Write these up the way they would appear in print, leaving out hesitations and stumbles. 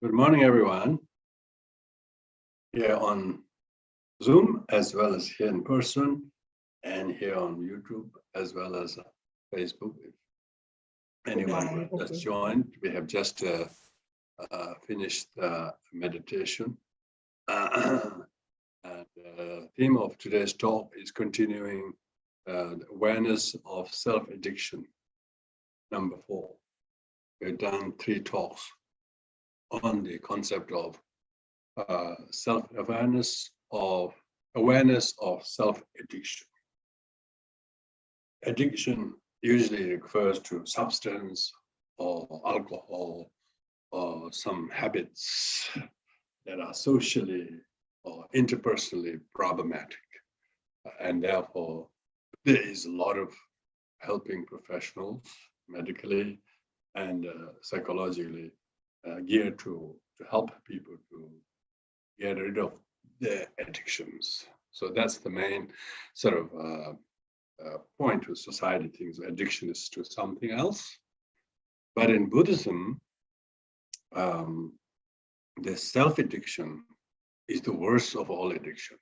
Good morning, everyone. Here on Zoom, as well as here in person, and here on YouTube, as well as Facebook. If anyone would just join, we have just finished meditation. And the theme of today's talk is continuing the awareness of self-addiction, number 4. We've done 3 talks on the concept of self-awareness, of awareness of self-addiction. Addiction usually refers to substance or alcohol or some habits that are socially or interpersonally problematic. And therefore, there is a lot of helping professionals medically and psychologically geared to help people to get rid of their addictions. So that's the main sort of point to society thinks addiction is to something else. But in Buddhism, the self-addiction is the worst of all addictions.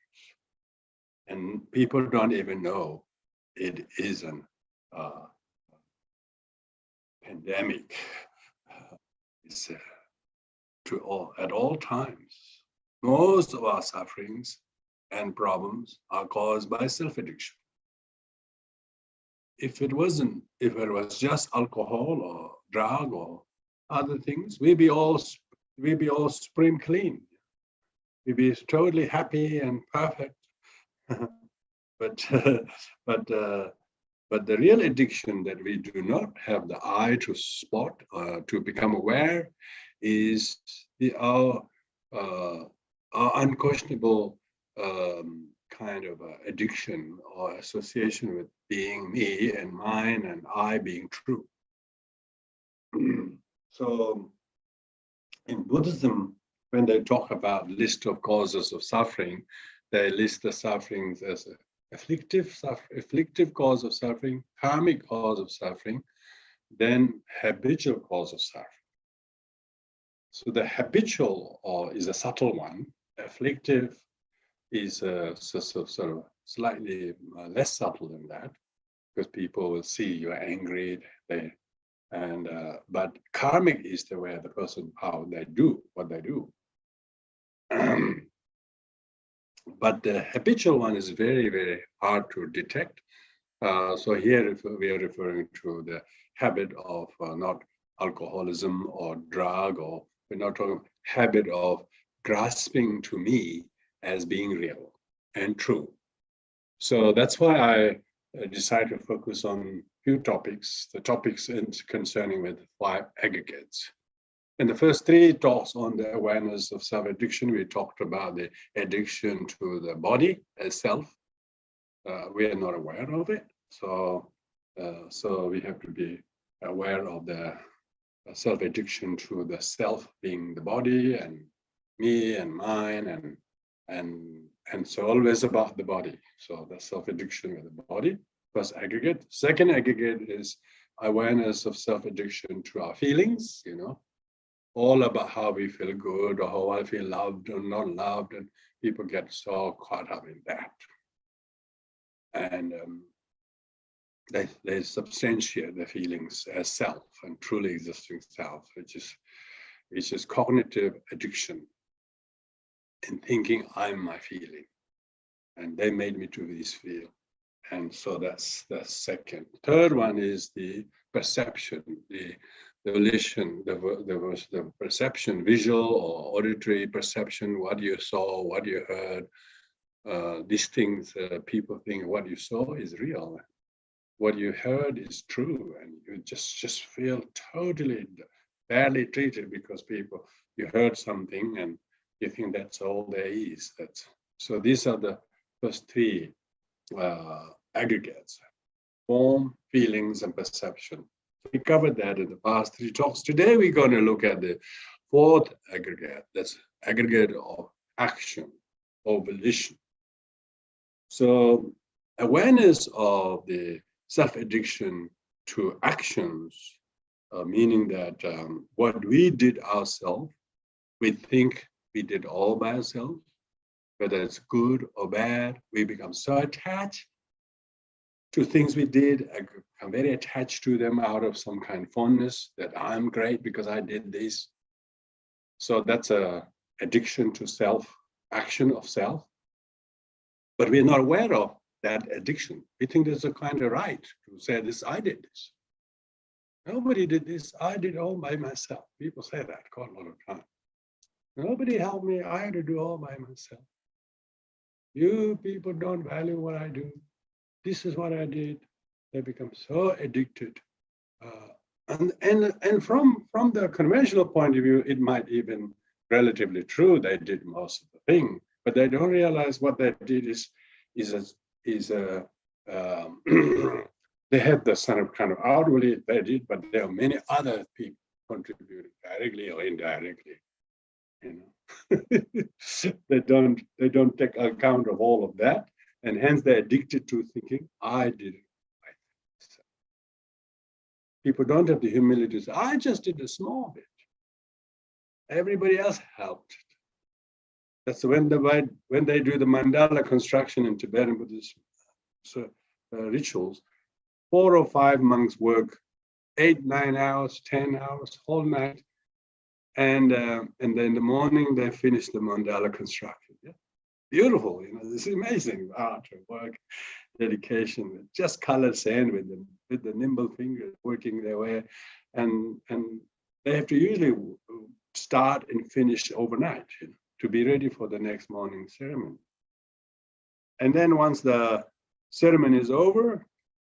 And people don't even know it is an pandemic. It's at all times. Most of our sufferings and problems are caused by self-addiction. If it was just alcohol or drug or other things, we'd be all spring clean. We'd be totally happy and perfect. But the real addiction that we do not have the eye to spot, to become aware, is our unquestionable kind of addiction or association with being me and mine and I being true. So in Buddhism, when they talk about list of causes of suffering, they list the sufferings as afflictive cause of suffering, karmic cause of suffering, then habitual cause of suffering. So the habitual is a subtle one. Afflictive is sort of slightly less subtle than that, because people will see you're angry. But karmic is the way the person how they do what they do. But the habitual one is very, very hard to detect. So here we are referring to the habit of not alcoholism or drug, or we're not talking habit of grasping to me as being real and true. So that's why I decided to focus on few topics, the topics concerning with 5 aggregates. In the first 3 talks on the awareness of self-addiction, we talked about the addiction to the body as self. We are not aware of it. So we have to be aware of the self-addiction to the self being the body and me and mine and so always about the body. So the self-addiction with the body, first aggregate. Second aggregate is awareness of self-addiction to our feelings, all about how we feel good or how I feel loved or not loved, and people get so caught up in that. And they substantiate the feelings as self and truly existing self, which is cognitive addiction in thinking I'm my feeling, and they made me to this feel. And so that's the second. Third one is the perception, the volition, the perception, visual or auditory perception, what you saw, what you heard. These things, people think what you saw is real. What you heard is true, and you just feel totally badly treated because you heard something and you think that's all there is. So these are the first 3 aggregates: form, feelings, and perception. We covered that in the past 3 talks. Today we're going to look at the 4th aggregate. That's aggregate of action or volition. So awareness of the self-addiction to actions, meaning that what we did ourselves We think we did all by ourselves, whether it's good or bad. We become so attached to things we did. I'm very attached to them out of some kind of fondness that I'm great because I did this. So that's a addiction to self, action of self. But we're not aware of that addiction. We think there's a kind of right to say this, I did this. Nobody did this, I did all by myself. People say that quite a lot of time. Nobody helped me, I had to do all by myself. You people don't value what I do. This is what I did. They become so addicted. And from the conventional point of view, it might even relatively true. They did most of the thing, but they don't realize what they did is they had the kind of outwardly they did, but there are many other people contributing directly or indirectly. You know, they don't take account of all of that, and hence they're addicted to thinking, I did it. People don't have the humility to say, I just did a small bit. Everybody else helped. That's when they do the mandala construction in Tibetan Buddhist rituals. 4 or 5 monks work 8, 9 hours, 10 hours, whole night, and then in the morning they finish the mandala construction. Yeah? Beautiful, you know. This is amazing art and work, dedication. Just colored sand with the nimble fingers working their way, and they have to usually start and finish overnight, you know, to be ready for the next morning ceremony. And then once the ceremony is over,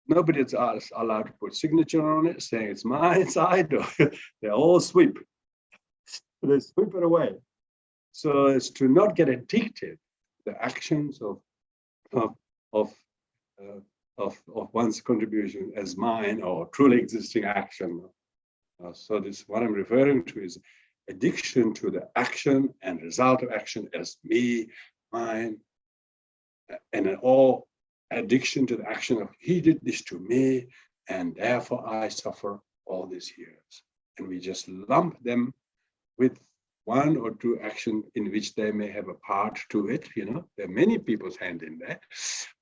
nobody is allowed to put signature on it, saying it's mine, it's idle. They all sweep. They sweep it away. So as to not get addicted to the actions of one's contribution as mine or truly existing action. So this, what I'm referring to is addiction to the action and result of action as me, mine, and all addiction to the action of he did this to me, and therefore I suffer all these years. And we just lump them with 1 or 2 actions in which they may have a part to it. You know, there are many people's hand in that,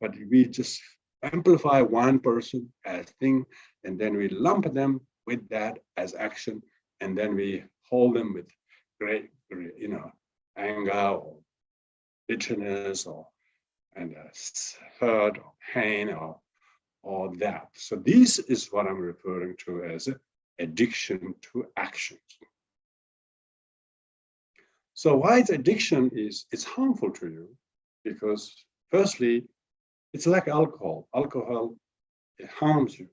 but we just amplify one person as thing, and then we lump them with that as action, and then we hold them with great, you know, anger or bitterness or hurt or pain or that. So this is what I'm referring to as addiction to actions. So why it's addiction is it's harmful to you, because firstly, it's like alcohol. Alcohol, it harms you.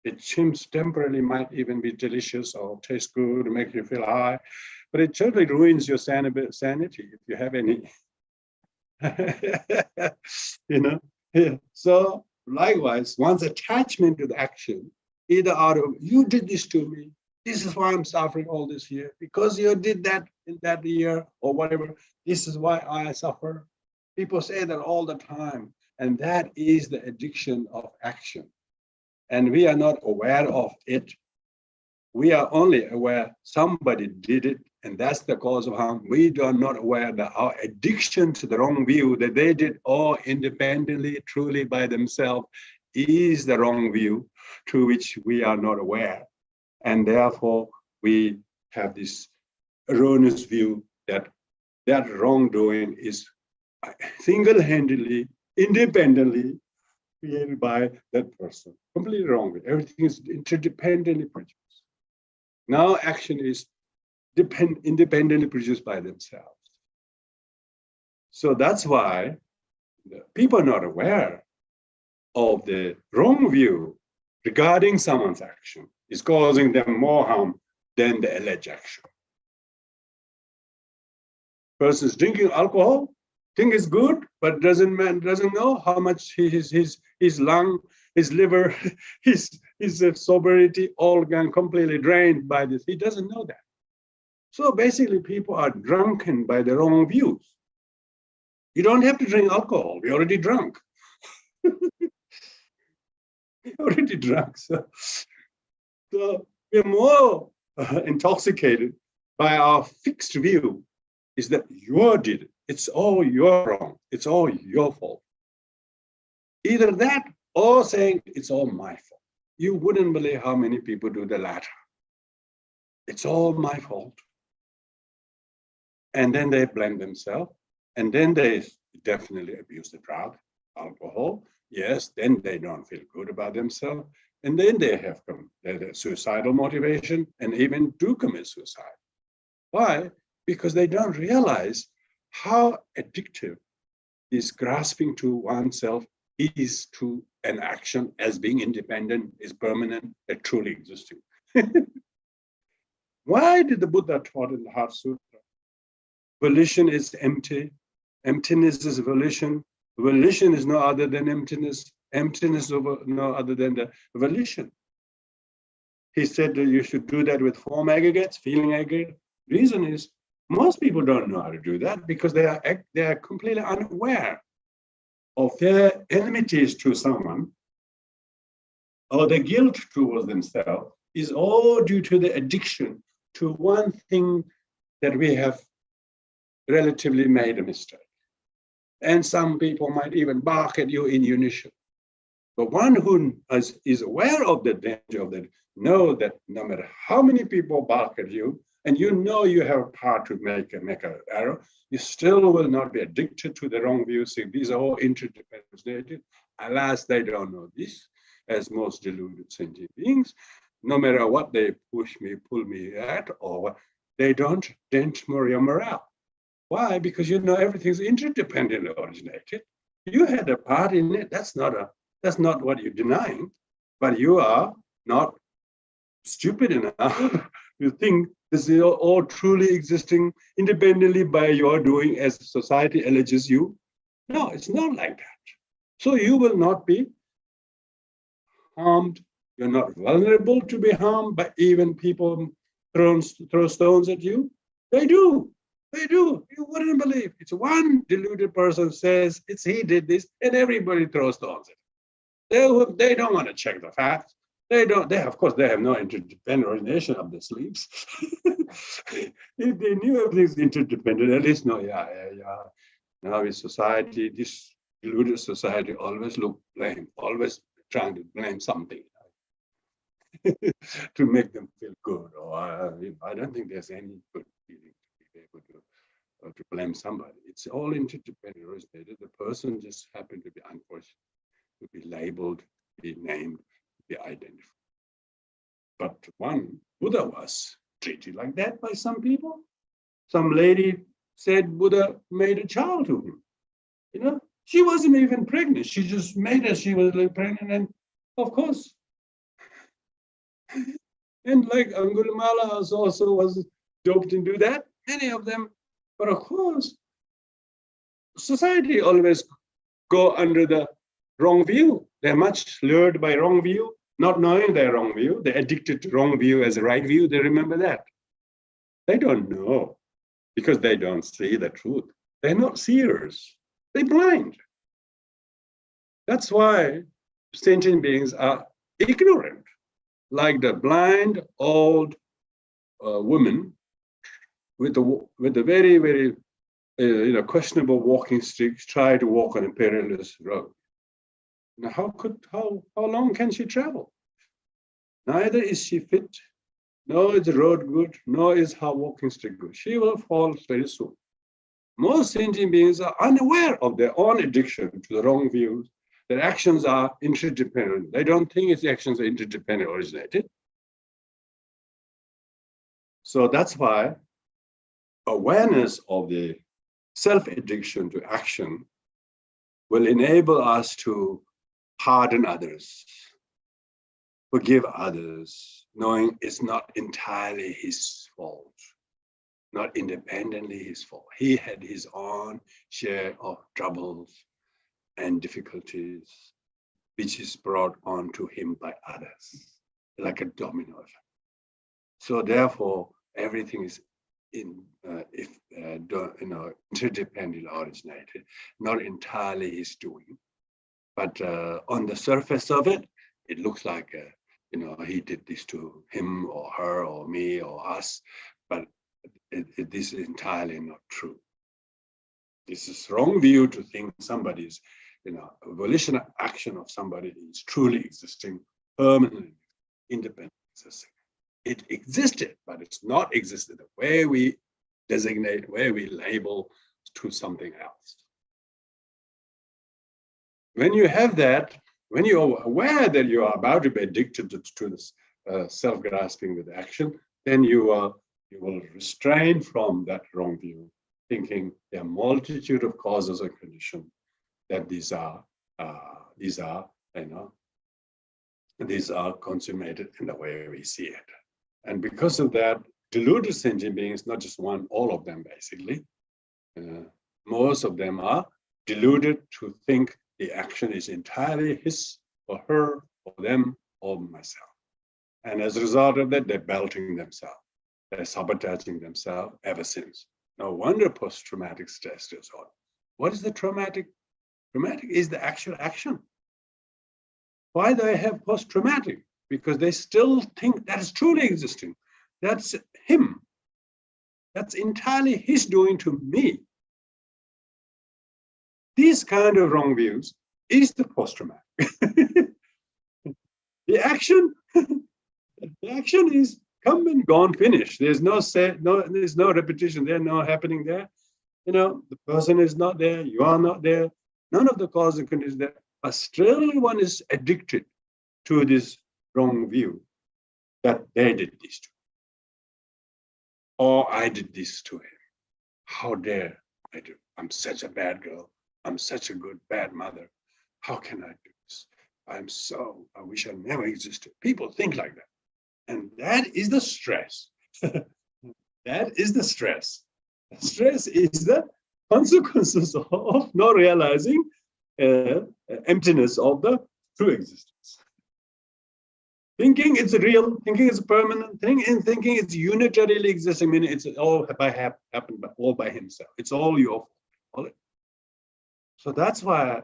It seems temporarily might even be delicious or taste good, make you feel high, but it certainly ruins your sanity if you have any. You know, yeah. So likewise, one's attachment to the action, either out of you did this to me, this is why I'm suffering all this year, because you did that in that year or whatever, this is why I suffer. People say that all the time, and that is the addiction of action. And we are not aware of it. We are only aware somebody did it, and that's the cause of harm. We are not aware that our addiction to the wrong view, that they did all independently, truly by themselves, is the wrong view to which we are not aware. And therefore, we have this erroneous view that that wrongdoing is single-handedly, independently created by that person. Completely wrong. Everything is interdependently produced. Now action is independently produced by themselves. So that's why people are not aware of the wrong view regarding someone's action is causing them more harm than the alleged action. Person's drinking alcohol, think it's good, but doesn't know how much his lung, his liver, his sobriety all gone completely drained by this. He doesn't know that. So basically, people are drunken by their own views. You don't have to drink alcohol. We're already drunk. We're already drunk. So we're more intoxicated by our fixed view is that you did it. It's all your wrong. It's all your fault. Either that or saying it's all my fault. You wouldn't believe how many people do the latter. It's all my fault. And then they blame themselves. And then they definitely abuse the drug, alcohol. Yes, then they don't feel good about themselves. And then they have suicidal motivation and even do commit suicide. Why? Because they don't realize how addictive this grasping to oneself is to an action as being independent, is permanent, and truly existing. Why did the Buddha taught in the Heart Sutra? Volition is empty. Emptiness is volition. Volition is no other than emptiness. Emptiness is no other than the volition. He said that you should do that with form aggregates, feeling aggregate. Reason is most people don't know how to do that because they are completely unaware of their enmities to someone or the guilt towards themselves is all due to the addiction to one thing that we have relatively made a mistake. And some people might even bark at you in unison. But one who is aware of the danger of that, know that no matter how many people bark at you, and you know you have a part to make an error, you still will not be addicted to the wrong views. See, these are all interdependent. Alas, they don't know this, as most deluded sentient beings. No matter what they push me, pull me at, or they don't dent your morale. Why? Because you know everything's interdependent originated. You had a part in it. That's not what you're denying, but you are not stupid enough to think this is all truly existing independently by your doing as society alleges you. No, it's not like that. So you will not be harmed. You're not vulnerable to be harmed by even people throw stones at you. They do. They do. You wouldn't believe. It's one deluded person says it's he did this, and everybody throws stones at him. They don't want to check the facts. They don't. They of course they have no interdependent orientation of the sleeps. If they knew everything's interdependent, at least no. Yeah. Now in society, this deluded society always look blame, always trying to blame something to make them feel good. Or I don't think there's any good feeling to be able to blame somebody. It's all interdependent originated. The person just happened to be unfortunate, to be labeled, be named, be identified. But one Buddha was treated like that by some people. Some lady said Buddha made a child to him. You know, she wasn't even pregnant. She just made her, she was pregnant, and of course. And like Angulimala also was doped into that, many of them. But of course, society always go under the wrong view. They're much lured by wrong view, not knowing their wrong view. They're addicted to wrong view as a right view. They remember that. They don't know because they don't see the truth. They're not seers. They're blind. That's why sentient beings are ignorant, like the blind old woman with the very, very questionable walking sticks, try to walk on a perilous road. Now, how long can she travel? Neither is she fit, nor is the road good, nor is her walking stick good. She will fall very soon. Most sentient beings are unaware of their own addiction to the wrong views. Their actions are interdependent. They don't think its actions are interdependent originated. So that's why awareness of the self-addiction to action will enable us to pardon others, forgive others, knowing it's not entirely his fault, not independently his fault. He had his own share of troubles and difficulties, which is brought on to him by others, like a domino effect. So therefore, everything is interdependently originated, not entirely his doing. But on the surface of it, it looks like he did this to him or her or me or us. But this is entirely not true. This is wrong view to think somebody's, volitional action of somebody is truly existing, permanently, independent existing. It existed, but it's not existed the way we designate, where we label to something else. When you have that, when you're aware that you are about to be addicted to this self-grasping with action, then you will restrain from that wrong view, thinking there are multitude of causes and conditions, that these are consummated in the way we see it. And because of that, deluded sentient beings, not just one, all of them basically, most of them are deluded to think the action is entirely his or her or them or myself. And as a result of that, they're belting themselves. They're sabotaging themselves ever since. No wonder post-traumatic stress disorder. What is the traumatic? Traumatic is the actual action. Why do I have post-traumatic? Because they still think that is truly existing. That's him. That's entirely his doing to me. These kind of wrong views is the post-traumatic. The action is come and gone, finished. There's there's no repetition there, no happening there. The person is not there, you are not there, none of the cause and conditions there. But still one is addicted to this wrong view that they did this to me, or I did this to him. How dare I do? I'm such a bad girl. I'm such a good, bad mother. How can I do this? I wish I never existed. People think like that. And that is the stress. That is the stress. Stress is the consequences of not realizing emptiness of the true existence. Thinking it's real, thinking it's a permanent thing, and thinking it's unitarily existing, meaning it's all happened all by himself. It's all your fault. So that's why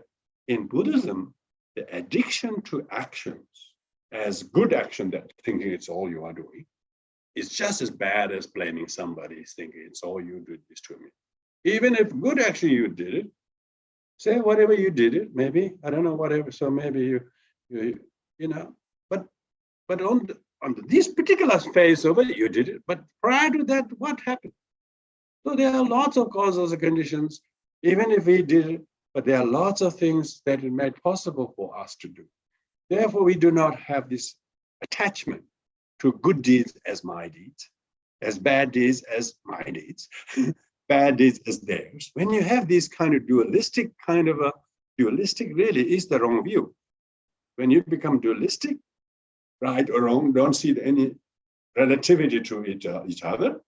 in Buddhism, the addiction to actions as good action, that thinking it's all you are doing, is just as bad as blaming somebody, thinking it's all you did this to me. Even if good action you did it, say whatever you did it, maybe, I don't know, whatever, so maybe but on this particular phase of it, you did it. But prior to that, what happened? So there are lots of causes and conditions, even if we did it, but there are lots of things that it made possible for us to do. Therefore, we do not have this attachment to good deeds as my deeds, as bad deeds as my deeds, bad deeds as theirs. When you have this kind of dualistic really is the wrong view. When you become dualistic, right or wrong, don't see any relativity to each other,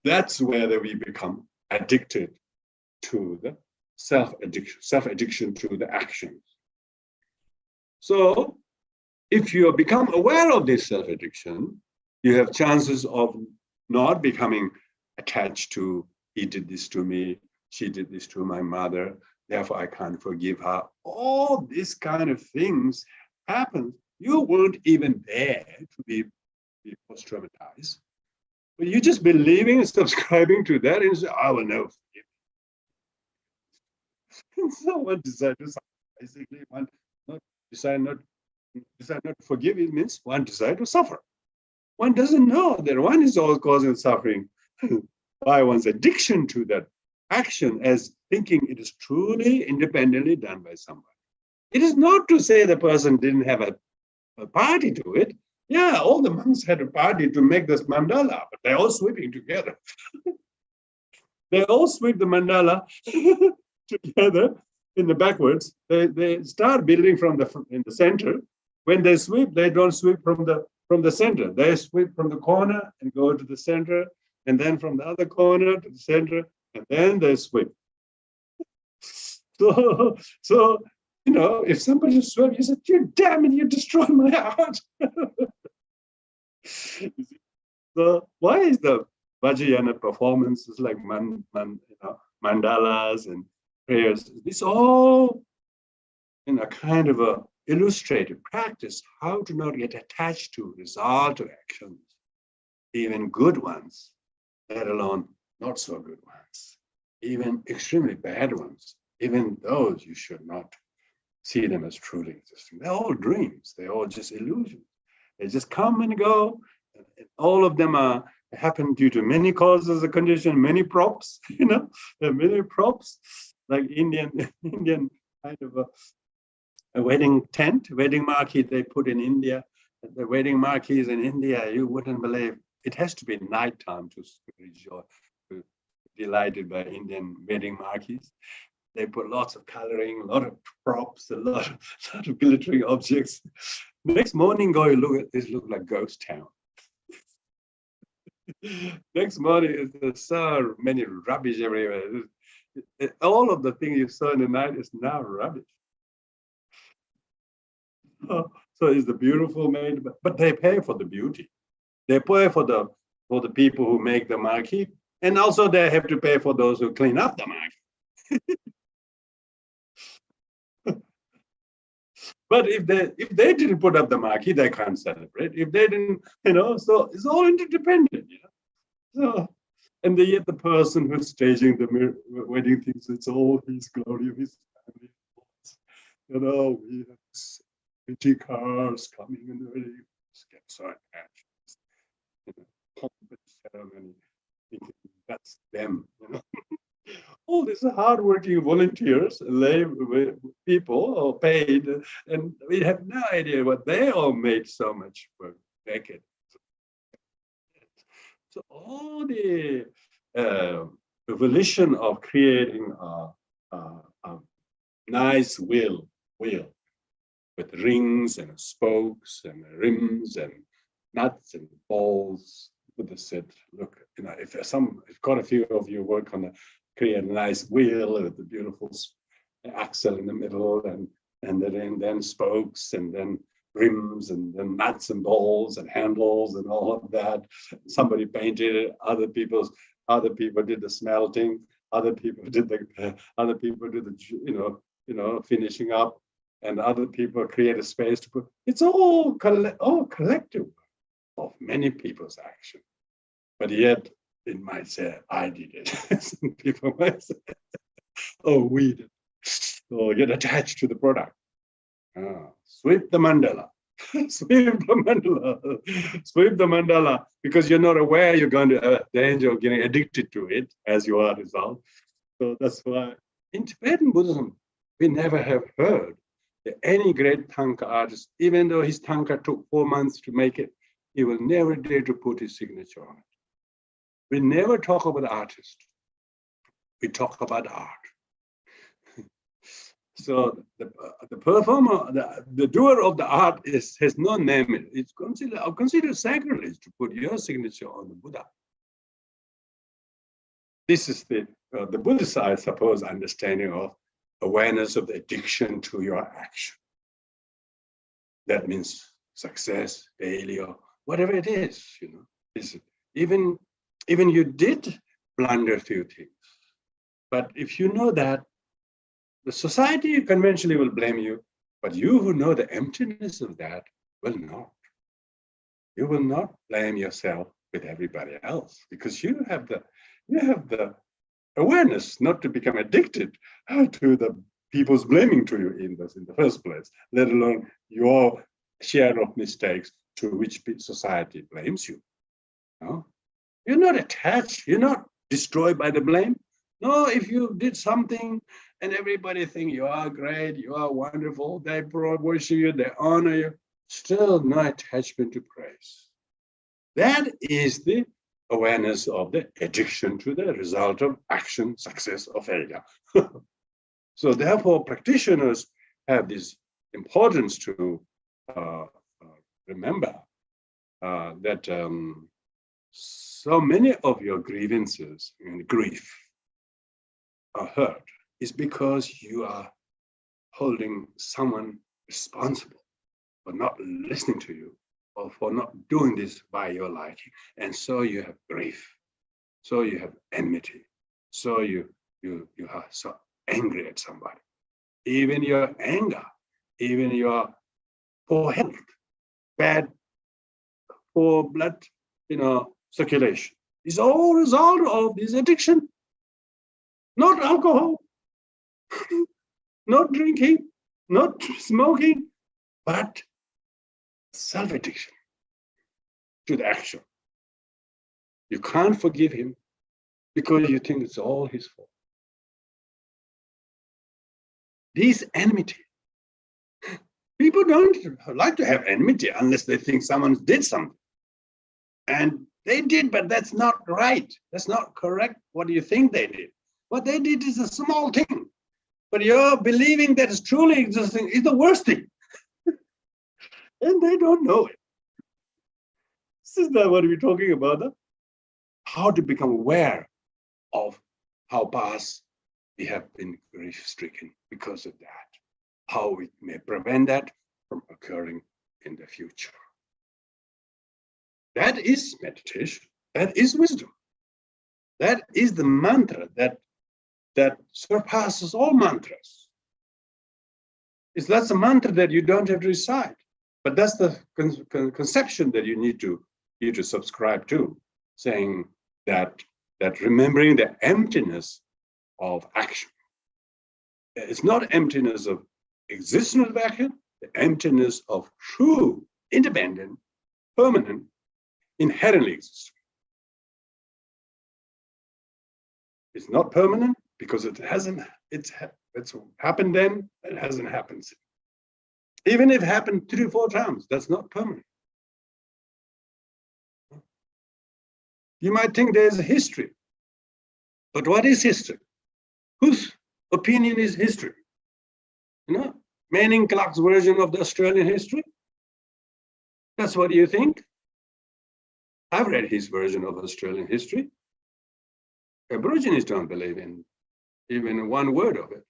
that's where we become addicted to the self-addiction to the actions. So if you become aware of this self-addiction, you have chances of not becoming attached to, he did this to me, she did this to my mother, therefore I can't forgive her. All these kind of things happen. You weren't even there to be post-traumatized. But you just believing and subscribing to that and say, I will never forgive. So one decide to suffer. Basically, one decide not to forgive, it means one decide to suffer. One doesn't know that one is all causing suffering by one's addiction to that action as thinking it is truly independently done by somebody. It is not to say the person didn't have a party to it. Yeah, all the monks had a party to make this mandala, but they're all sweeping together. They all sweep the mandala together in the backwards. They start building in the center. When they sweep, they don't sweep from the center. They sweep from the corner and go to the center, and then from the other corner to the center, and then they sweep. So if somebody swept, you said, "You damn it, you destroyed my art." So why is the Vajrayana performances like mandalas and prayers? This all in a kind of a illustrative practice how to not get attached to result of actions, even good ones. let alone not so good ones, even extremely bad ones. Even those you should not see them as truly existing. They're all dreams. They're all just illusions. They just come and go. All of them happen due to many causes, a condition, many props. There are many props, like Indian kind of a wedding tent, wedding marquee they put in India. The wedding marquees in India, you wouldn't believe. It has to be nighttime to rejoice, to be delighted by Indian wedding marquees. They put lots of coloring, a lot of props, a lot of glittering objects. Next morning, go, you look at this, look like ghost town. Next morning, there's so many rubbish everywhere. All of the things you saw in the night is now rubbish. So is the beautiful made, but they pay for the beauty. They pay for the people who make the marquee, and also they have to pay for those who clean up the marquee. But if they didn't put up the marquee, they can't celebrate. If they didn't, so it's all interdependent. So, and yet the person who's staging the wedding thinks it's all his glory of his family. We have 20 cars coming and the wedding get so attached. Pomp and ceremony, that's them. All these hardworking volunteers, lay people, are paid, and we have no idea what they all made so much for decades. So all the volition of creating a nice wheel with rings and spokes and rims and nuts and balls. Buddha said, look, if quite a few of you work on create a nice wheel with a beautiful axle in the middle, and then spokes, and then rims, and then nuts and balls and handles and all of that. Somebody painted it. Other people did the smelting. Other people did the finishing up, and other people create a space to put. It's all collective of many people's action, but yet it might say, I did it. Some people might say, oh, we did. Or get attached to the product. Sweep the mandala. Sweep the mandala, because you're not aware you're going to danger of getting addicted to it as you are result. So that's why in Tibetan Buddhism, we never have heard that any great Thangka artist, even though his Thangka took 4 months to make it, he will never dare to put his signature on it. We never talk about the artist. We talk about art. So the performer, the doer of the art has no name. It's considered sacrilege to put your signature on the Buddha. This is the Buddhist, I suppose, understanding of awareness of the addiction to your action. That means success, failure, whatever it is, even you did blunder a few things. But if you know that, the society conventionally will blame you, but you who know the emptiness of that will not. You will not blame yourself with everybody else, because you have the awareness not to become addicted to the people's blaming to you in the first place, let alone your share of mistakes to which society blames you. No? You're not attached. You're not destroyed by the blame. No, if you did something and everybody think you are great, you are wonderful, they worship you, they honor you, still no attachment to praise. That is the awareness of the addiction to the result of action, success, or failure. So therefore, practitioners have this importance to remember that so many of your grievances and grief are hurt is because you are holding someone responsible for not listening to you or for not doing this by your liking. And so you have grief. So you have enmity. So you are so angry at somebody. Even your anger, even your poor health, bad, poor blood, circulation. is all a result of this addiction. Not alcohol, not drinking, not smoking, but self-addiction to the action. You can't forgive him because you think it's all his fault. This enmity. People don't like to have enmity unless they think someone did something. And they did, but that's not right. That's not correct. What do you think they did? What they did is a small thing. But you're believing that it's truly existing is the worst thing. And they don't know it. This is not what we're talking about. Huh? How to become aware of how past we have been grief-stricken because of that. How we may prevent that from occurring in the future. That is meditation. That is wisdom. That is the mantra that surpasses all mantras. That's a mantra that you don't have to recite, but that's the conception that you need to subscribe to, saying that remembering the emptiness of action. It's not emptiness of existence of action, the emptiness of true, independent, permanent, inherently existing. It's not permanent because it hasn't. It's happened then. It hasn't happened since. Even if it happened 3 or 4 times, that's not permanent. You might think there's a history, but what is history? Whose opinion is history? You know, Manning Clark's version of the Australian history. That's what you think. I've read his version of Australian history. Aborigines don't believe in even one word of it.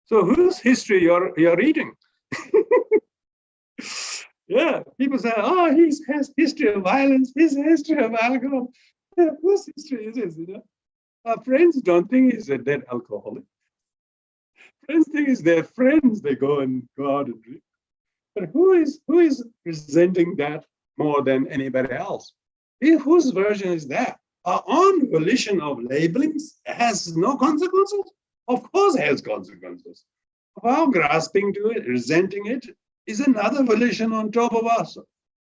So whose history you're reading? Yeah, people say, oh, he has history of violence, his history of alcohol. Yeah, whose history is this? You know, our friends don't think he's a dead alcoholic. Friends think he's their friends. They go out and drink. But who is resenting that more than anybody else? Whose version is that? Our own volition of labelings has no consequences? Of course it has consequences. Our grasping to it, resenting it, is another volition on top of us,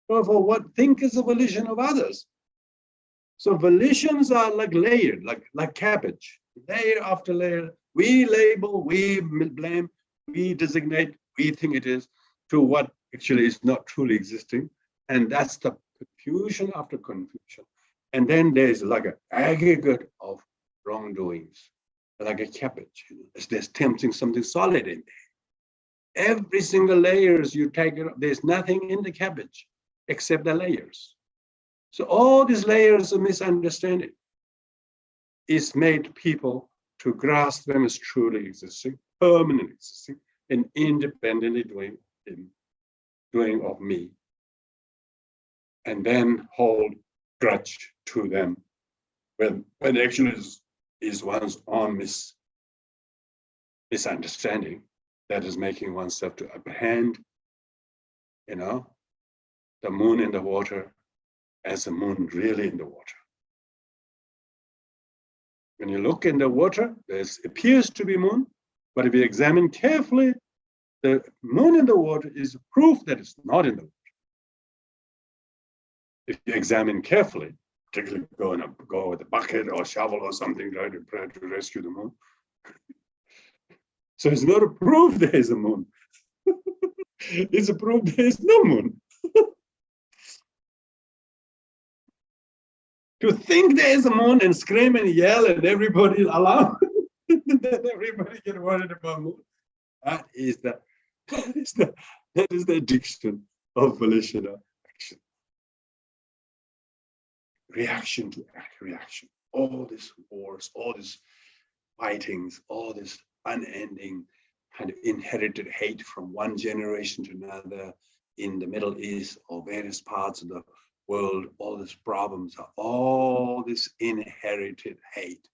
for what think is a volition of others. So volitions are like layered, like cabbage, layer after layer. We label, we blame, we designate, we think it is, to what actually is not truly existing. And that's the confusion after confusion. And then there's like an aggregate of wrongdoings, like a cabbage. You know? There's tempting something solid in there. Every single layers you take it, there's nothing in the cabbage except the layers. So all these layers of misunderstanding is made people to grasp them as truly existing, permanently existing, and independently doing of me. And then hold grudge to them when actually is one's own misunderstanding that is making oneself to apprehend, you know, the moon in the water as the moon really in the water. When you look in the water, there appears to be moon, but if you examine carefully, the moon in the water is proof that it's not in the water. If you examine carefully, particularly go with a bucket or shovel or something, right, to try to rescue the moon. So it's not a proof there is a moon. It's a proof there is no moon. To think there is a moon and scream and yell and everybody alarm, then everybody get worried about moon. That is the addiction of volitional action. Reaction to reaction. All these wars, all these fightings, all this unending kind of inherited hate from one generation to another in the Middle East or various parts of the world, all these problems are all this inherited hate.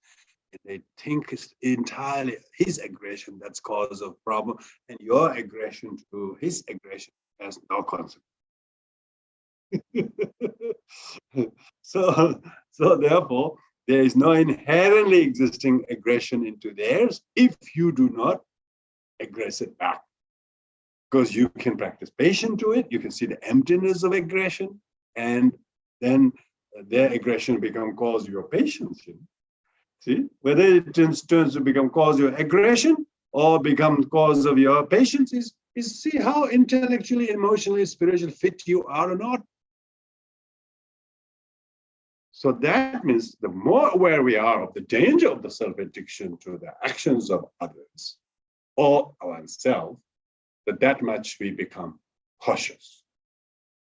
And they think it's entirely his aggression that's cause of problem, and your aggression to his aggression has no consequence. so, so therefore, there is no inherently existing aggression into theirs if you do not aggress it back. Because you can practice patience to it, you can see the emptiness of aggression, and then their aggression become cause your patience. You know? See, whether it turns to become cause your aggression or become cause of your patience is see how intellectually, emotionally, spiritually fit you are or not. So that means the more aware we are of the danger of the self-addiction to the actions of others or oneself, that much we become cautious.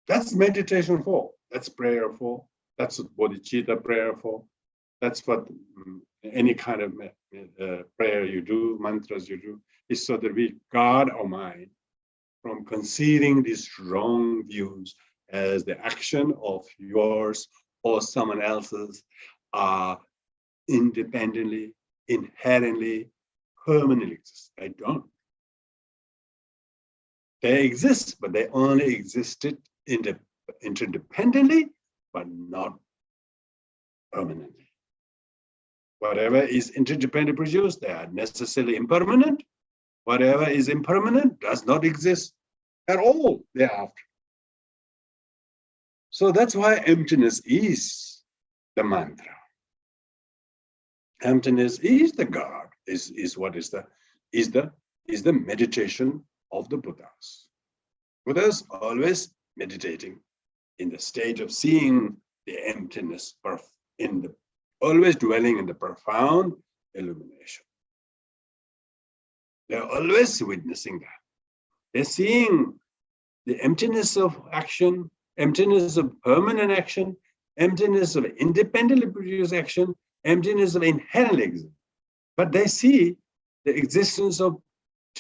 That's meditation for. That's prayer for. That's what bodhicitta prayer for. That's what any kind of prayer you do, mantras you do, is so that we guard our mind from conceiving these wrong views as the action of yours or someone else's are independently, inherently, permanently exist. They don't. They exist, but they only existed interdependently, but not permanently. Whatever is interdependently produced, they are necessarily impermanent. Whatever is impermanent does not exist at all thereafter. So that's why emptiness is the mantra. Emptiness is the God, is the meditation of the Buddhas. Buddhas always meditating in the stage of seeing the emptiness, always dwelling in the profound illumination. They're always witnessing that. They're seeing the emptiness of action, emptiness of permanent action, emptiness of independently produced action, emptiness of inherently existence. But they see the existence of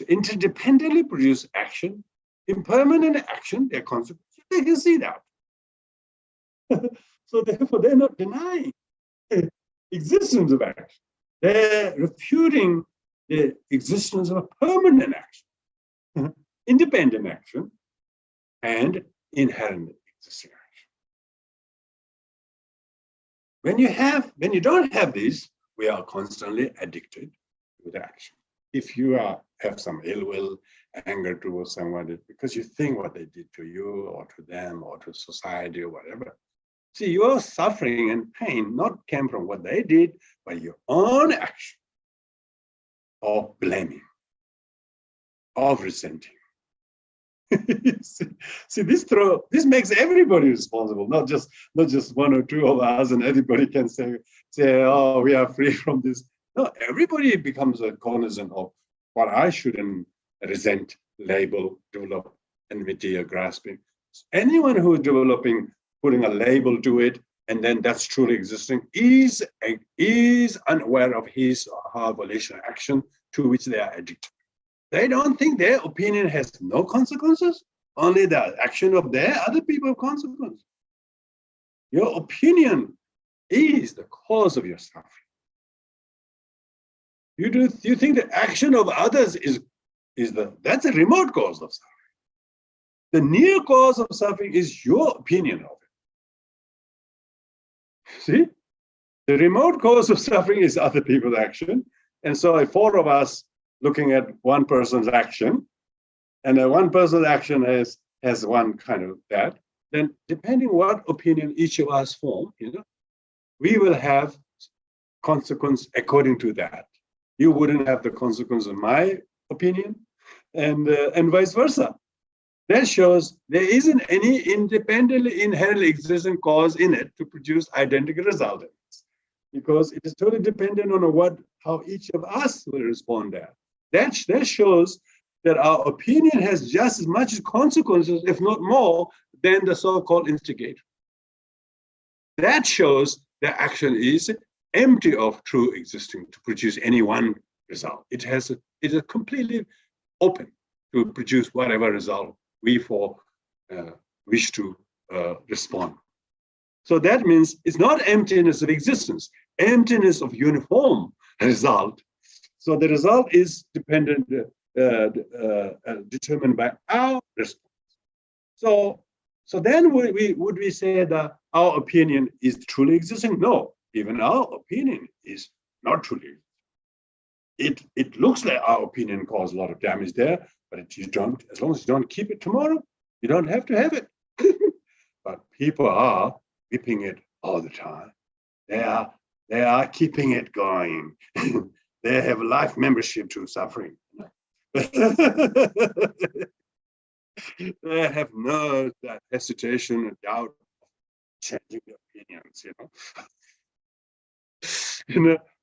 interdependently produced action, impermanent action, their consequences. They can see that. So therefore, they're not denying the existence of action. They're refuting the existence of a permanent action, independent action, and inherently existing action. When you don't have these, we are constantly addicted to the action. If you have some ill will, anger towards someone, because you think what they did to you or to them or to society or whatever. See, your suffering and pain not came from what they did, but your own action of blaming, of resenting. see, this makes everybody responsible, not just one or two of us, and everybody can say, oh, we are free from this. No, everybody becomes a cognizant of what I shouldn't resent, label, develop enmity or grasping. Anyone who is developing, putting a label to it, and then that's truly existing, is unaware of his or her volitional action to which they are addicted. They don't think their opinion has no consequences, only the action of their other people have consequences. Your opinion is the cause of your suffering. You think the action of others that's a remote cause of suffering. The near cause of suffering is your opinion of it. See? The remote cause of suffering is other people's action. And so if four of us looking at one person's action, and one person's action has one kind of that, then depending what opinion each of us form, we will have consequence according to that. You wouldn't have the consequence of my opinion, and vice versa. That shows there isn't any independently inherently existing cause in it to produce identical results, because it is totally dependent on how each of us will respond there. That shows that our opinion has just as much consequences, if not more, than the so-called instigator. That shows that action is empty of true existing to produce any one result. It is completely open to produce whatever result we wish to respond. So that means it's not emptiness of existence, emptiness of uniform result. So the result is determined by our response. So So then would we say that our opinion is truly existing? No, even our opinion is not truly. It looks like our opinion caused a lot of damage there, but you don't, as long as you don't keep it tomorrow, you don't have to have it. But people are keeping it all the time. They are keeping it going. They have a life membership to suffering. They have no hesitation or doubt of changing their opinions,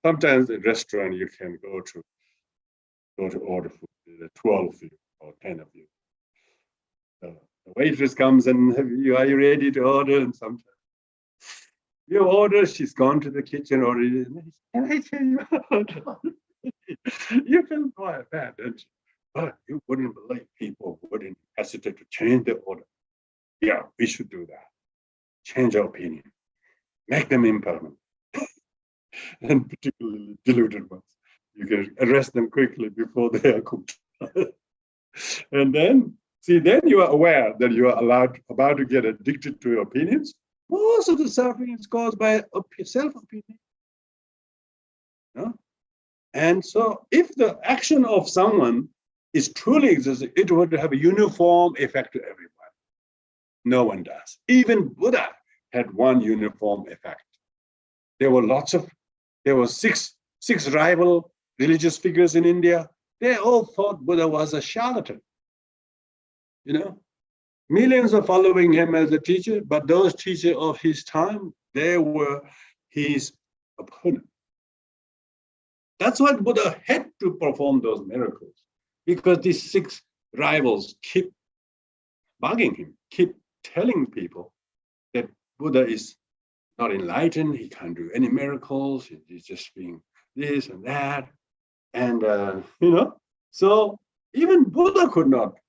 sometimes in restaurant you can go to order food. There are 12 of you or 10 of you. The waitress comes and are you ready to order? And sometimes you order, she's gone to the kitchen already. Can I tell you? You can buy a bad, don't you? But you wouldn't believe people wouldn't hesitate to change their order. Yeah, we should do that. Change our opinion. Make them impermanent. And particularly deluded ones. You can arrest them quickly before they are cooked. And then, then you are aware that you are about to get addicted to your opinions. Most of the suffering is caused by self-opinion. And so if the action of someone is truly existing, it would have a uniform effect to everyone. No one does. Even Buddha had one uniform effect. There were six rival religious figures in India. They all thought Buddha was a charlatan. Millions are following him as a teacher, but those teachers of his time, they were his opponent. That's why Buddha had to perform those miracles, because these six rivals keep bugging him, keep telling people that Buddha is not enlightened, he can't do any miracles, he's just being this and that. And, so even Buddha could not,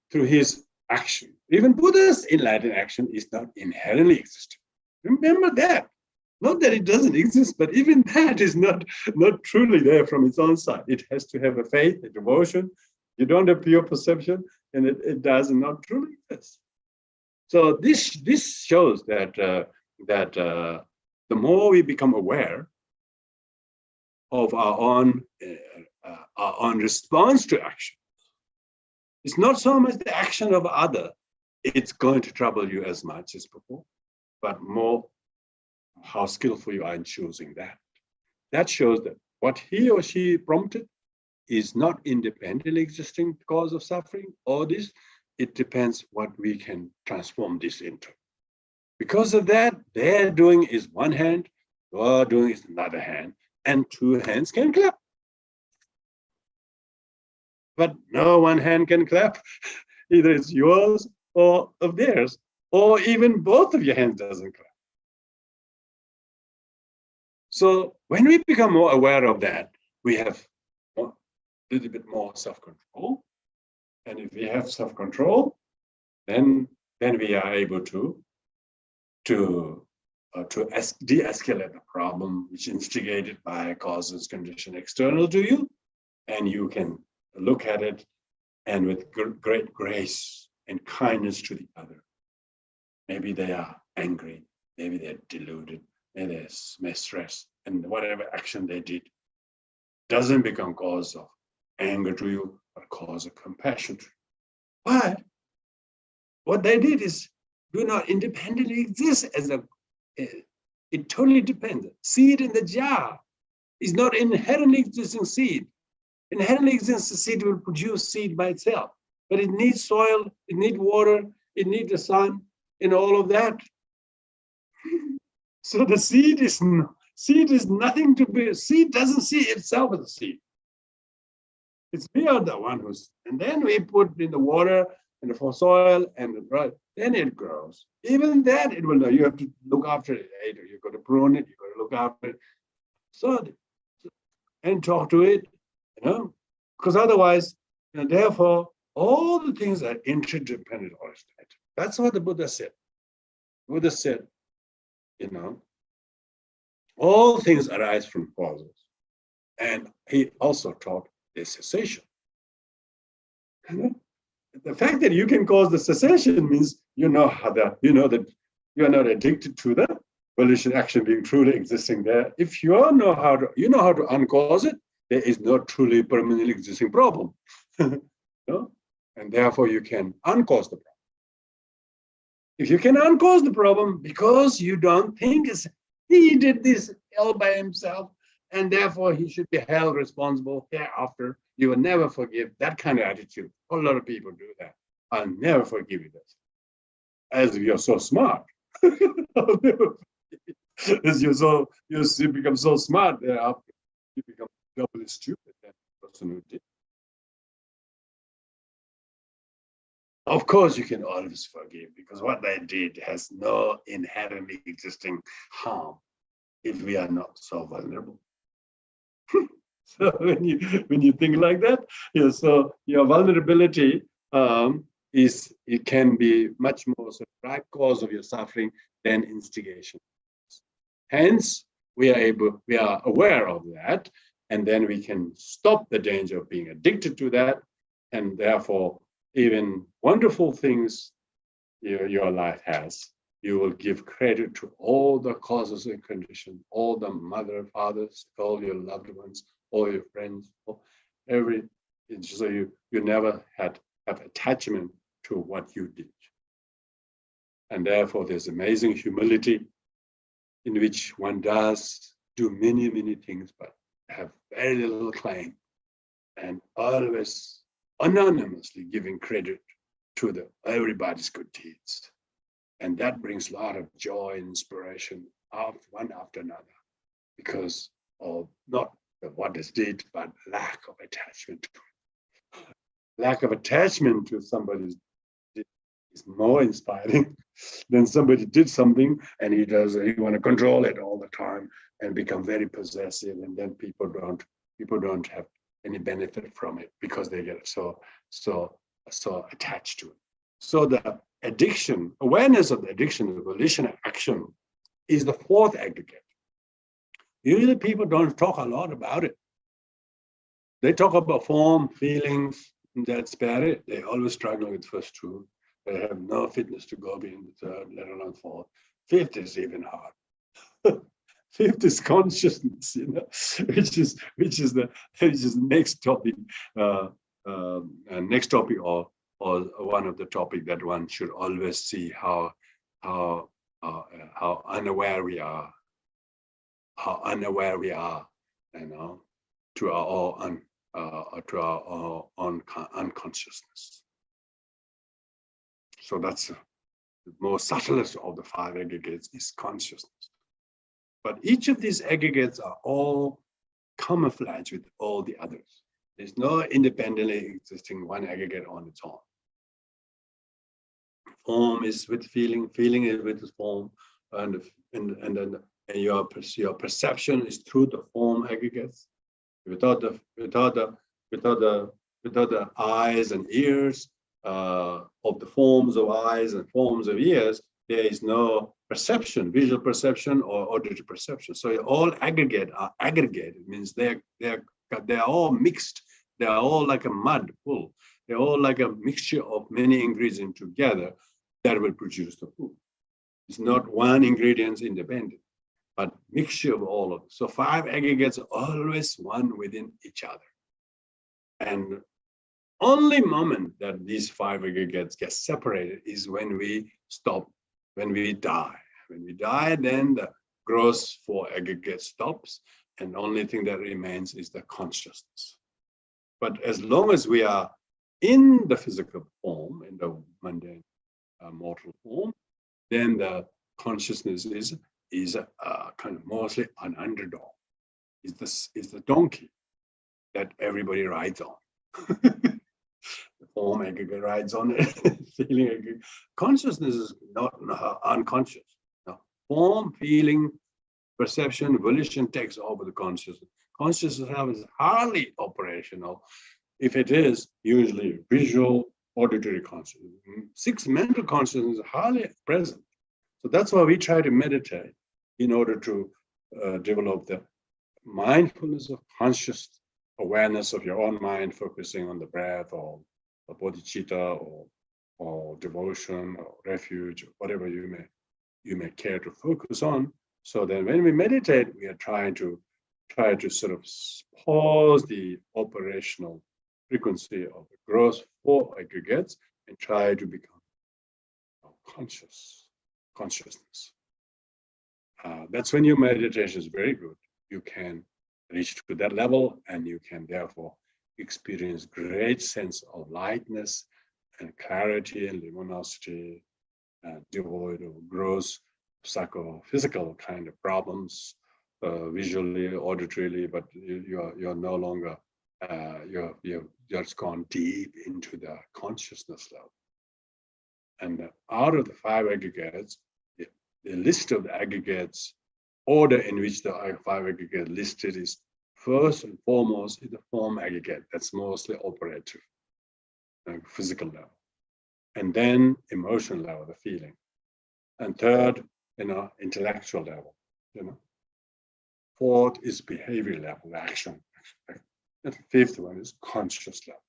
through his action, even Buddha's enlightened action is not inherently existent. Remember that. Not that it doesn't exist, but even that is not truly there from its own side. It has to have a faith, a devotion. You don't have pure perception, and it does not truly exist. So this shows that the more we become aware of our own response to action, it's not so much the action of other. It's going to trouble you as much as before, but more how skillful you are in choosing that. That shows that what he or she prompted is not independently existing cause of suffering or this. It depends what we can transform this into. Because of that, their doing is one hand, your doing is another hand, and two hands can clap. But no one hand can clap. Either it's yours or of theirs, or even both of your hands doesn't clap. So when we become more aware of that, we have a little bit more self-control. And if we have self-control, then we are able to de-escalate the problem which is instigated by causes, condition external to you, and you can look at it and with great grace and kindness to the other. Maybe they are angry, maybe they're deluded, maybe they're stressed, and whatever action they did doesn't become cause of anger to you, but cause of compassion to you. But what they did is do not independently exist as it totally depends. Seed in the jar is not inherently existing seed. Inherently existing seed will produce seed by itself, but it needs soil, it needs water, it needs the sun, and all of that. So the seed is nothing to be. Seed doesn't see itself as a seed. It's we are the one who's, and then we put in the water and the soil and then it grows. Even that it will know. You have to look after it. You've got to prune it. You've got to look after it. So and talk to it, because otherwise, therefore, all the things are interdependent or state. That's what the Buddha said. Buddha said, all things arise from causes. And he also taught their cessation. the fact that you can cause the cessation means you know that you are not addicted to the volition action being truly existing there. If you know how to uncause it, there is no truly permanently existing problem. No? And therefore you can uncause the problem. If you can uncause the problem because you don't think he did this all by himself, and therefore he should be held responsible hereafter, you will never forgive that kind of attitude. A lot of people do that. I'll never forgive you this. As if you're so smart. As you become so smart, thereafter you become doubly stupid than the person who did. Of course, you can always forgive because what they did has no inherently existing harm if we are not so vulnerable. So when you think like that, so your vulnerability it can be much more the right cause of your suffering than instigation. Hence, we are aware of that, and then we can stop the danger of being addicted to that, and therefore, even wonderful things your life has, you will give credit to all the causes and conditions, all the mother, fathers, all your loved ones, all your friends, so you never have attachment to what you did. And therefore, there's amazing humility in which one does do many, many things, but have very little claim, and always anonymously giving credit to everybody's good deeds. And that brings a lot of joy and inspiration one after another, because of not what is did, but lack of attachment to it. Lack of attachment to somebody's deed is more inspiring than somebody did something and he want to control it all the time and become very possessive, and then people don't have any benefit from it because they get so attached to it. So the awareness of the addiction, the volition action, is the fourth aggregate. Usually people don't talk a lot about it. They talk about form, feelings, that's about it. They always struggle with first two. They have no fitness to go beyond the third, let alone fourth. Fifth is even hard. Fifth is consciousness, which is the next topic, or one of the topic that one should always see how unaware we are, to our own unconsciousness. So that's the most subtlest of the five aggregates is consciousness. But each of these aggregates are all camouflaged with all the others. There's no independently existing one aggregate on its own. Form is with feeling, feeling is with the form, and your perception is through the form aggregates. Without the eyes and ears of the forms of eyes and forms of ears, there is no perception, visual perception or auditory perception. So all aggregated. It means they're all mixed. They are all like a mud pool. They're all like a mixture of many ingredients together that will produce the food. It's not one ingredient independent, but mixture of all of them. So five aggregates are always one within each other. And only moment that these five aggregates get separated is when we stop, when we die. When we die, then the gross four aggregates stops, and the only thing that remains is the consciousness. But as long as we are in the physical form, in the mundane mortal form, then the consciousness is kind of mostly an underdog. Is the donkey that everybody rides on. The form aggregate rides on it. Feeling aggregate. Consciousness is not unconscious. No. Form, feeling, perception, volition takes over the consciousness. Consciousness is hardly operational. If it is, usually visual, auditory consciousness. Six mental consciousness is hardly present. So that's why we try to meditate in order to develop the mindfulness of conscious awareness of your own mind, focusing on the breath or a bodhicitta or devotion or refuge, or whatever you may care to focus on. So then when we meditate, we are trying to sort of pause the operational frequency of the gross four aggregates and try to become consciousness. That's when your meditation is very good. You can reach to that level, and you can therefore experience great sense of lightness and clarity and luminosity, devoid of gross psychophysical kind of problems, visually, auditorily, but you're no longer you've just gone deep into the consciousness level. And out of the five aggregates, the list of the aggregates, order in which the five aggregates listed is first and foremost is the form aggregate. That's mostly operative, physical level. And then emotional level, the feeling. And third, intellectual level, Fourth is behavior level, the action. And the fifth one is conscious level.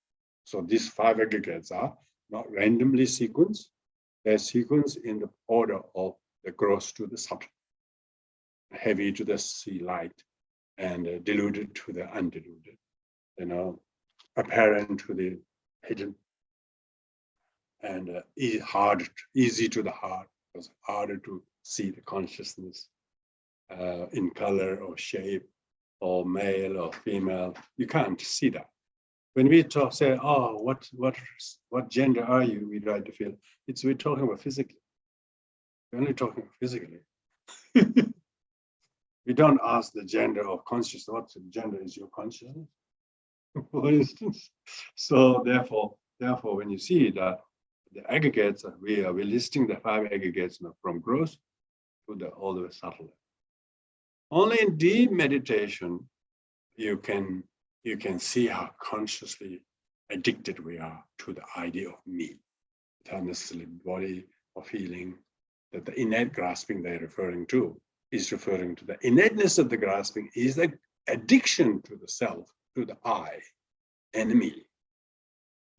So these five aggregates are not randomly sequenced. They're sequenced in the order of the gross to the subtle, heavy to the sea light, and diluted to the undiluted, apparent to the hidden, and easy to the heart, because harder to see the consciousness in color or shape or male or female. You can't see that. When we say, oh, what gender are you? We try to feel we're talking about physically. We're only talking about physically. We don't ask the gender of consciousness. What gender is your consciousness, for instance? So therefore, when you see the aggregates, we're listing the five aggregates from gross to all the way subtle. Only in deep meditation you can see how consciously addicted we are to the idea of me, without necessarily body or feeling. That the innate grasping they're referring to is referring to the innateness of the grasping is the addiction to the self, to the I, enemy,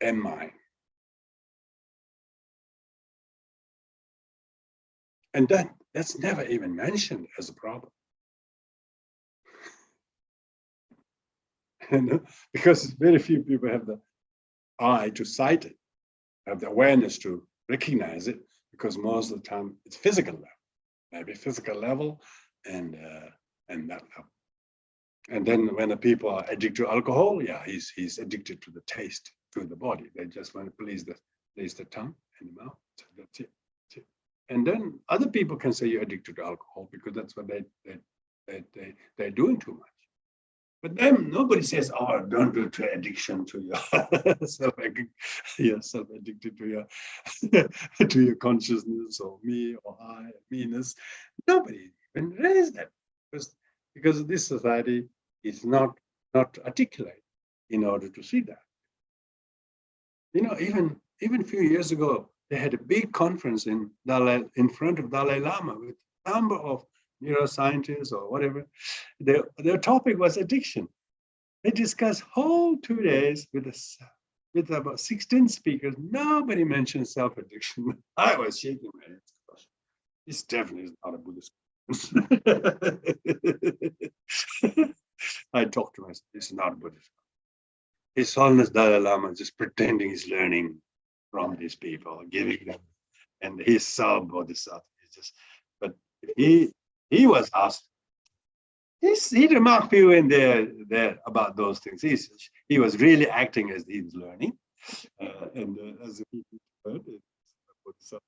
and mine. And that's never even mentioned as a problem. Because very few people have the eye to sight it, have the awareness to recognize it, because most of the time it's physical level, maybe physical level and that level. And then when the people are addicted to alcohol, yeah, he's addicted to the taste, to the body. They just want to please the tongue and the mouth. So that's it. And then other people can say you're addicted to alcohol because that's what they're doing too much. But then nobody says, oh, don't do to addiction to yourself addicted to your consciousness or me or I, meanness. Nobody even raised that because this society is not articulate in order to see that. Even a few years ago, they had a big conference in front of Dalai Lama with a number of neuroscientists or whatever. Their topic was addiction. They discussed whole 2 days with about 16 speakers. Nobody mentioned self-addiction. I was shaking my head. This definitely is not a Buddhist. I talked to myself. This is not Buddhist. His Holiness Dalai Lama is just pretending he's learning from these people, giving them, and he's so bodhisattva. But he was asked. He remarked few in there about those things. He was really acting as he was learning, and as the people heard, so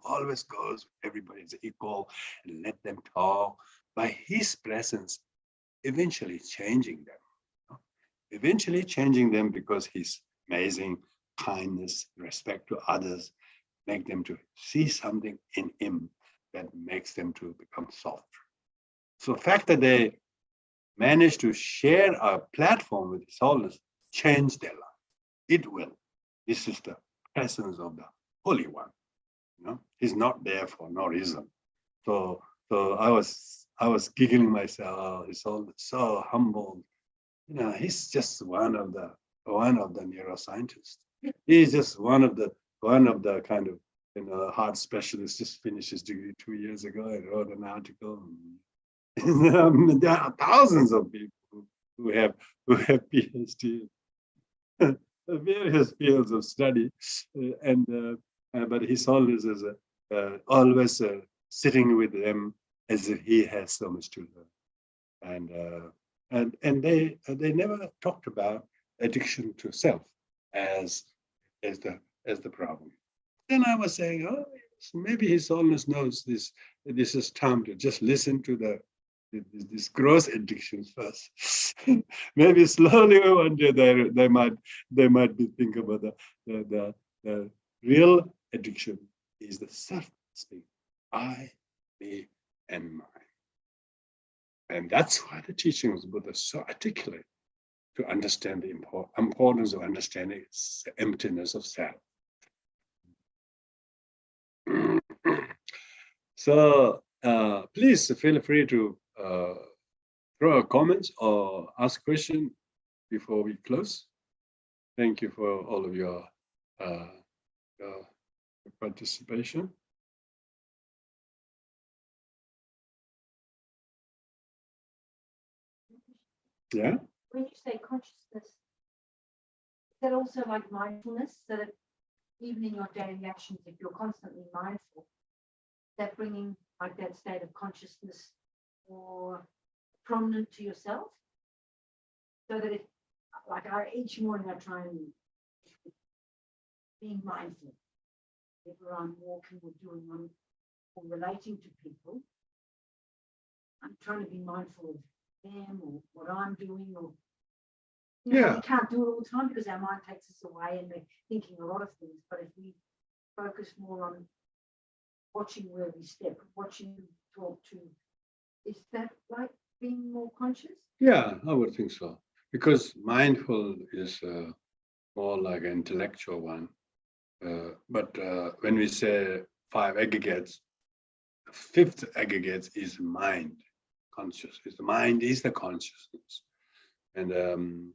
always goes. Everybody's equal, and let them talk. By his presence, eventually changing them, because his amazing kindness, respect to others, make them to see something in him that makes them to become softer. So the fact that they managed to share a platform with His Holiness changed their life. It will. This is the presence of the Holy One. He's not there for no reason. So I was giggling myself. His Holiness so humble. He's just one of the one of the neuroscientists. He's just one of the kind of heart specialists. Just finished his degree 2 years ago. I wrote an article. There are thousands of people who have PhD in various fields of study, but he's always sitting with them as if he has so much to learn, and they never talked about addiction to self as the problem. Then I was saying, oh, yes, maybe his soulness knows this. This is time to just listen to this gross addictions first. Maybe slowly one day they might be thinking about the real addiction is the self speak. I, me, and mine. And that's why the teachings of Buddha are so articulate to understand the importance of understanding the emptiness of self. So please feel free to throw comments or ask questions before we close. Thank you for all of your participation. Yeah. When you say consciousness, is that also like mindfulness? So that even in your daily actions, if you're constantly mindful, that bringing like that state of consciousness more prominent to yourself, so that if, like, each morning I try and being mindful, whether I'm walking or doing one or relating to people, I'm trying to be mindful of them or what I'm doing, or we can't do it all the time because our mind takes us away and we're thinking a lot of things. But if we focus more on watching where we step, watching who we talk to, is that like being more conscious? Yeah, I would think so. Because mindful is more like an intellectual one. But when we say 5 aggregates, the 5th aggregate is mind, conscious. The mind is the consciousness. And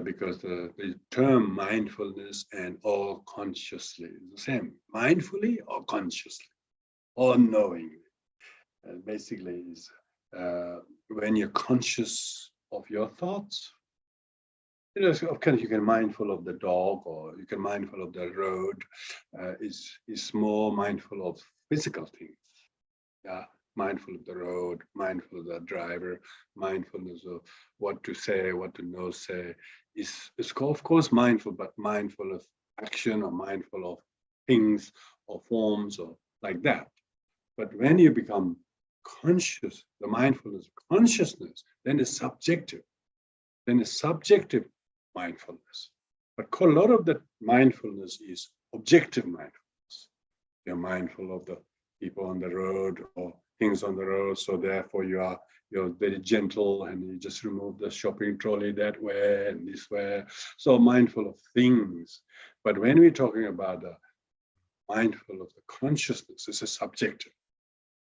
because the term mindfulness and all consciously is the same. Mindfully or consciously or knowingly. Basically is when you're conscious of your thoughts. Of course, you can mindful of the dog, or you can mindful of the road. Is more mindful of physical things. Yeah, mindful of the road, mindful of the driver, mindfulness of what to say, what to not say. Is of course mindful, but mindful of action or mindful of things or forms or like that. But when you become conscious, the mindfulness, consciousness, then it's subjective. Then it's subjective mindfulness. But a lot of that mindfulness is objective mindfulness. You're mindful of the people on the road or things on the road, so therefore you're very gentle and you just remove the shopping trolley that way and this way. So mindful of things. But when we're talking about the mindful of the consciousness, it's a subjective.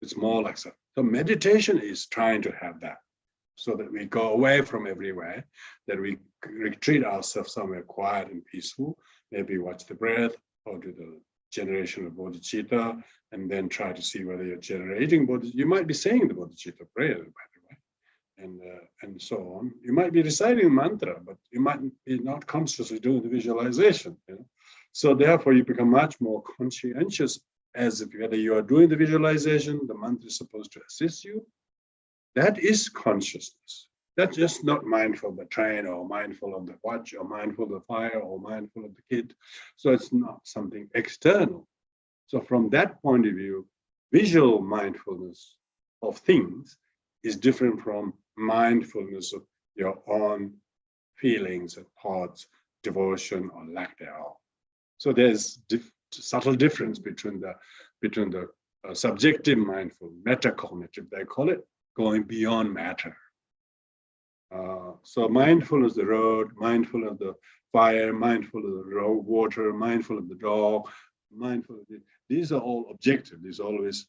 It's more like so. So meditation is trying to have that, so that we go away from everywhere, that we retreat ourselves somewhere quiet and peaceful, maybe watch the breath or do the generation of bodhicitta, and then try to see whether you're generating bodhicitta. You might be saying the bodhicitta prayer, by the way, and so on. You might be reciting a mantra, but you might be not consciously doing the visualization. So therefore, you become much more conscientious, as if whether you are doing the visualization, the mantra is supposed to assist you. That is consciousness. That's just not mindful of the train or mindful of the watch or mindful of the fire or mindful of the kid. So it's not something external. So from that point of view, visual mindfulness of things is different from mindfulness of your own feelings and thoughts, devotion or lack thereof. So there's subtle difference between the subjective mindful, metacognitive, they call it, going beyond matter. So mindful of the road, mindful of the fire, mindful of the road, water, mindful of the dog, mindful of these are all objective. These are always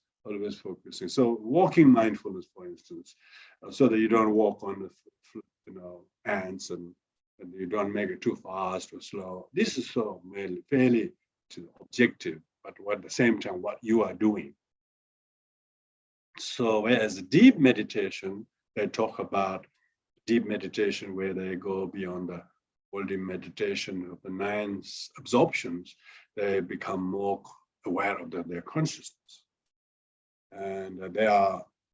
focusing. So walking mindfulness, for instance, so that you don't walk on the ants and And you don't make it too fast or slow. This is so fairly objective, but at the same time, what you are doing. So whereas deep meditation, they talk about deep meditation where they go beyond the holding meditation of the 9 absorptions, they become more aware of their consciousness. And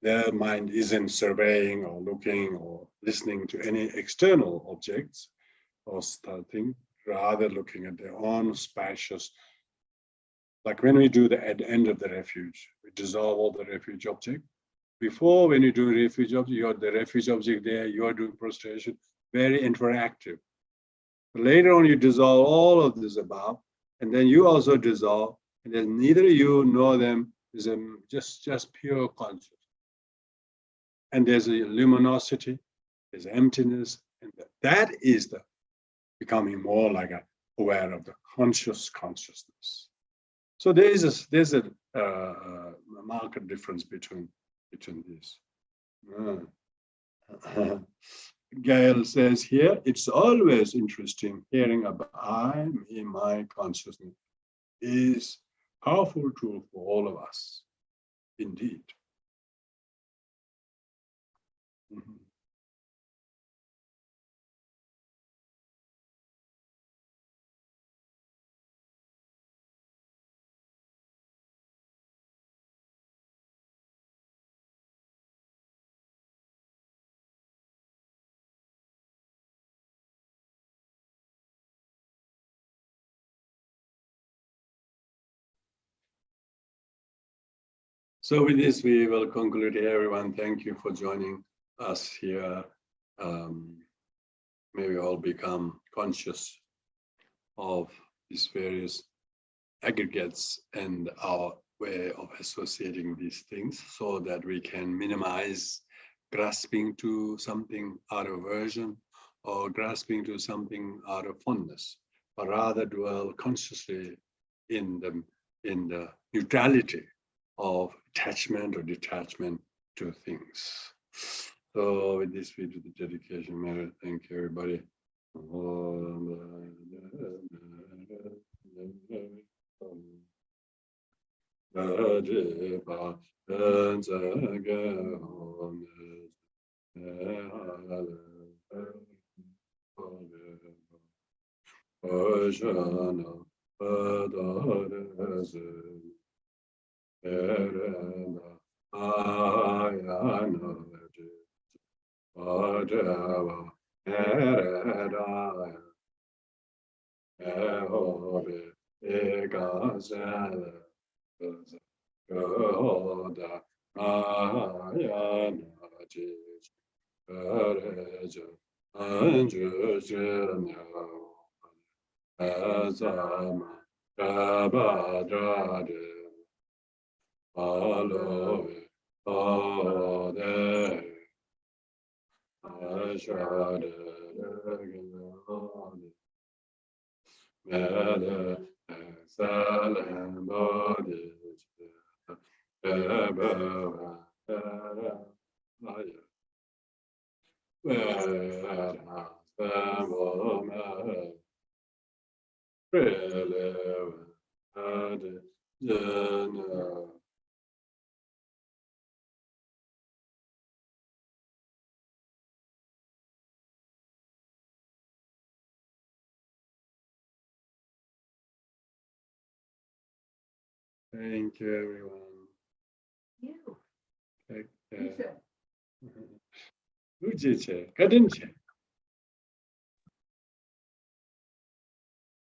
their mind isn't surveying or looking or listening to any external objects or starting, rather looking at their own spacious. Like when we do at the end of the refuge, we dissolve all the refuge object. Before, when you do refuge object, you have the refuge object there, you are doing prostration, very interactive. Later on, you dissolve all of this above, and then you also dissolve, and then neither you nor them is just pure consciousness. And there's a luminosity, there's emptiness, and that is the becoming more like aware of the consciousness. So there's a marked difference between these. Gail says here, it's always interesting hearing about I, me, my consciousness is powerful tool for all of us, indeed. Mm-hmm. So with this, we will conclude here, everyone. Thank you for joining us here. May we all become conscious of these various aggregates and our way of associating these things so that we can minimize grasping to something out of aversion or grasping to something out of fondness, but rather dwell consciously in the neutrality of attachment or detachment to things. So with this, we do the dedication. May I thank everybody. Thank you, everyone. You. Take care. Ujiche, kadinche.